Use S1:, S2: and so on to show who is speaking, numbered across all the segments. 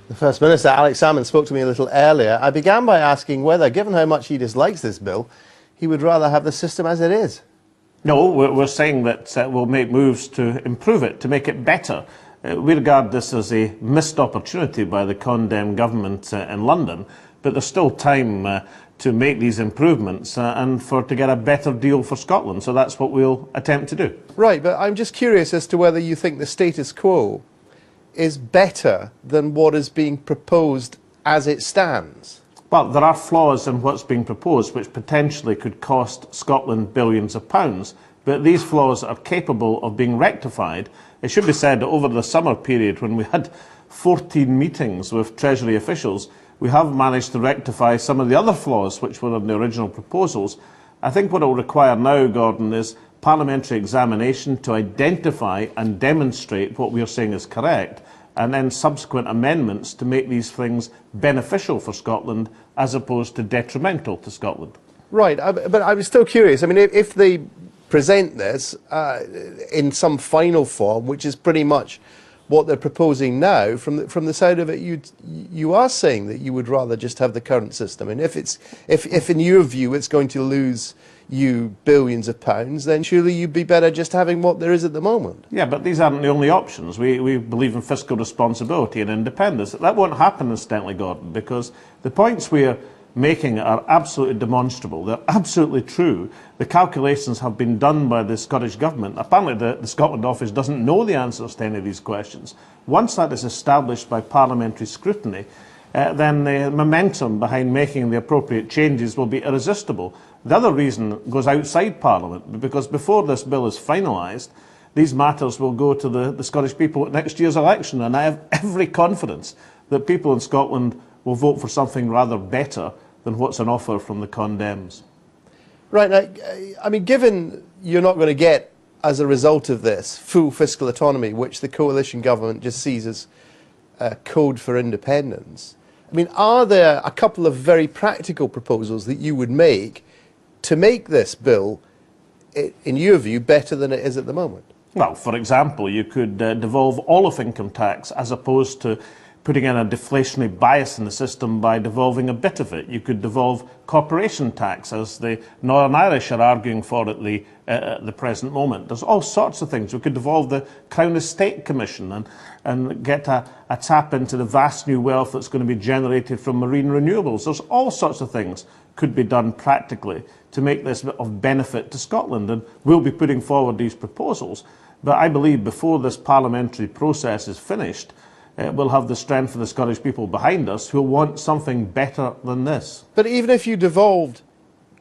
S1: The First Minister, Alex Salmond, spoke to me a little earlier. I began by asking whether, given how much he dislikes this bill, he would rather have the system as it is.
S2: No, we're saying that we'll make moves to improve it, to make it better. We regard this as a missed opportunity by the condemned government in London, but there's still time to make these improvements and to get a better deal for Scotland. So that's what we'll attempt to do.
S1: Right, but I'm just curious as to whether you think the status quo is better than what is being proposed as it stands.
S2: Well, there are flaws in what's being proposed which potentially could cost Scotland billions of pounds, but these flaws are capable of being rectified. It should be said that over the summer period, when we had 14 meetings with Treasury officials, we have managed to rectify some of the other flaws which were in the original proposals. I think what it will require now, Gordon, is parliamentary examination to identify and demonstrate what we are saying is correct, and then subsequent amendments to make these things beneficial for Scotland as opposed to detrimental to Scotland.
S1: Right, but I was still curious. I mean, if they present this in some final form, which is pretty much what they're proposing now, from the side of it, you are saying that you would rather just have the current system. And if in your view it's going to lose you billions of pounds, then surely you'd be better just having what there is at the moment.
S2: Yeah, but these aren't the only options. We believe in fiscal responsibility and independence. That won't happen, incidentally, Gordon, because the points we're making are absolutely demonstrable. They're absolutely true. The calculations have been done by the Scottish Government. Apparently the Scotland Office doesn't know the answers to any of these questions. Once that is established by parliamentary scrutiny, then the momentum behind making the appropriate changes will be irresistible. The other reason goes outside Parliament, because before this bill is finalised, these matters will go to the Scottish people at next year's election, and I have every confidence that people in Scotland will vote for something rather better than what's on offer from the condemns.
S1: Right, now, I mean, given you're not going to get, as a result of this, full fiscal autonomy, which the coalition government just sees as a code for independence, I mean, are there a couple of very practical proposals that you would make to make this bill, in your view, better than it is at the moment?
S2: Well, for example, you could devolve all of income tax as opposed to putting in a deflationary bias in the system by devolving a bit of it. You could devolve corporation tax, as the Northern Irish are arguing for at the present moment. There's all sorts of things. We could devolve the Crown Estate Commission and get a tap into the vast new wealth that's going to be generated from marine renewables. There's all sorts of things could be done practically to make this of benefit to Scotland, and we'll be putting forward these proposals. But I believe before this parliamentary process is finished, we'll have the strength of the Scottish people behind us who want something better than this.
S1: But even if you devolved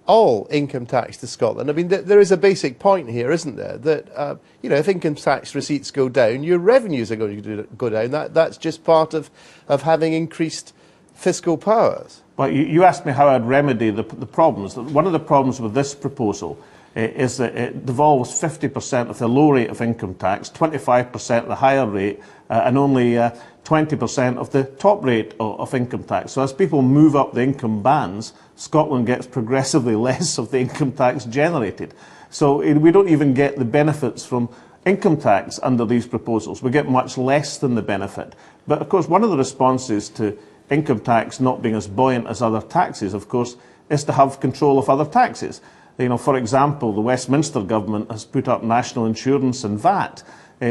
S1: all income tax to Scotland, I mean, there is a basic point here, isn't there? That, you know, if income tax receipts go down, your revenues are going to go down. That's just part of having increased fiscal powers.
S2: Well, you asked me how I'd remedy the problems. One of the problems with this proposal is that it devolves 50% of the low rate of income tax, 25% the higher rate, and only 20% of the top rate of income tax. So as people move up the income bands, Scotland gets progressively less of the income tax generated. So we don't even get the benefits from income tax under these proposals. We get much less than the benefit. But of course, one of the responses to income tax not being as buoyant as other taxes, of course, is to have control of other taxes. You know, for example, the Westminster government has put up national insurance and VAT.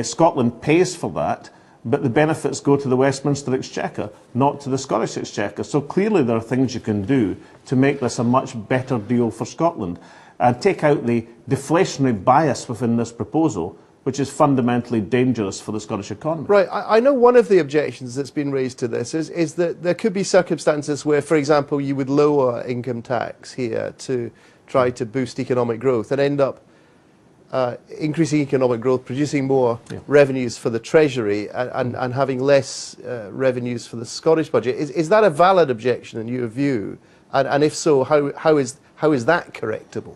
S2: Scotland pays for that, but the benefits go to the Westminster Exchequer, not to the Scottish Exchequer. So clearly there are things you can do to make this a much better deal for Scotland and take out the deflationary bias within this proposal, which is fundamentally dangerous for the Scottish economy.
S1: Right. I know one of the objections that's been raised to this is that there could be circumstances where, for example, you would lower income tax here to try to boost economic growth and end up increasing economic growth, producing more revenues for the Treasury and having less revenues for the Scottish budget. Is that a valid objection in your view? And if so, how is that correctable?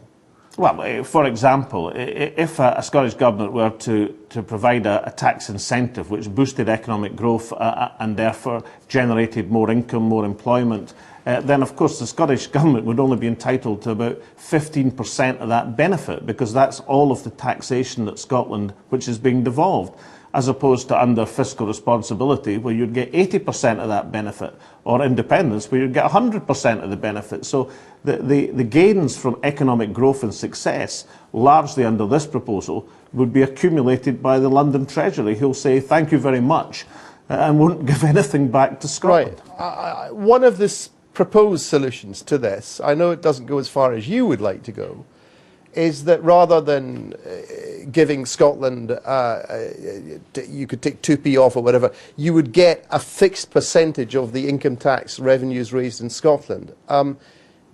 S2: Well, for example, if a Scottish Government were to provide a tax incentive which boosted economic growth and therefore generated more income, more employment, then of course the Scottish Government would only be entitled to about 15% of that benefit, because that's all of the taxation that Scotland which is being devolved. as opposed to under fiscal responsibility, where you'd get 80% of that benefit, or independence, where you'd get 100% of the benefit. So the gains from economic growth and success, largely under this proposal, would be accumulated by the London Treasury, who'll say thank you very much and won't give anything back to Scotland.
S1: Right. One of the proposed solutions to this, I know it doesn't go as far as you would like to go, is that rather than giving Scotland, you could take 2p off or whatever, you would get a fixed percentage of the income tax revenues raised in Scotland.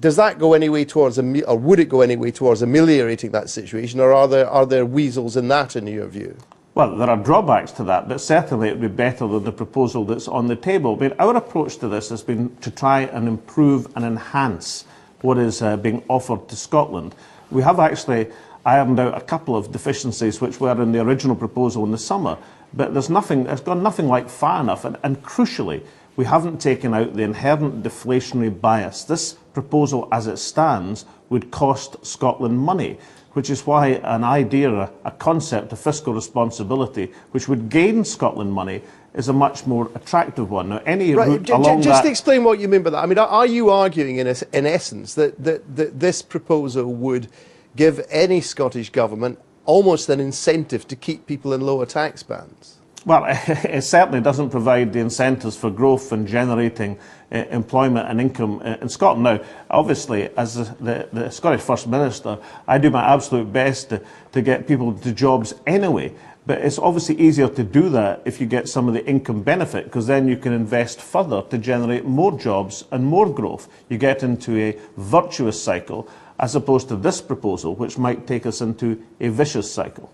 S1: Does that go any way towards, or would it go any way towards ameliorating that situation, or are there weasels in that, in your view?
S2: Well, there are drawbacks to that, but certainly it would be better than the proposal that's on the table. But our approach to this has been to try and improve and enhance what is being offered to Scotland. We have actually ironed out a couple of deficiencies which were in the original proposal in the summer, but it's gone nothing like far enough, and crucially, we haven't taken out the inherent deflationary bias. This proposal, as it stands, would cost Scotland money, which is why an idea, a concept of fiscal responsibility, which would gain Scotland money, is a much more attractive one. Now, any route along
S1: just
S2: that...
S1: explain what you mean by that. I mean, are you arguing in essence that this proposal would give any Scottish government almost an incentive to keep people in lower tax bands?
S2: Well, it certainly doesn't provide the incentives for growth and generating employment and income in Scotland. Now, obviously, as the Scottish First Minister, I do my absolute best to get people to jobs anyway. But it's obviously easier to do that if you get some of the income benefit, because then you can invest further to generate more jobs and more growth. You get into a virtuous cycle, as opposed to this proposal, which might take us into a vicious cycle.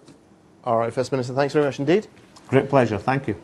S1: All right, First Minister, thanks very much indeed.
S2: Great pleasure. Thank you.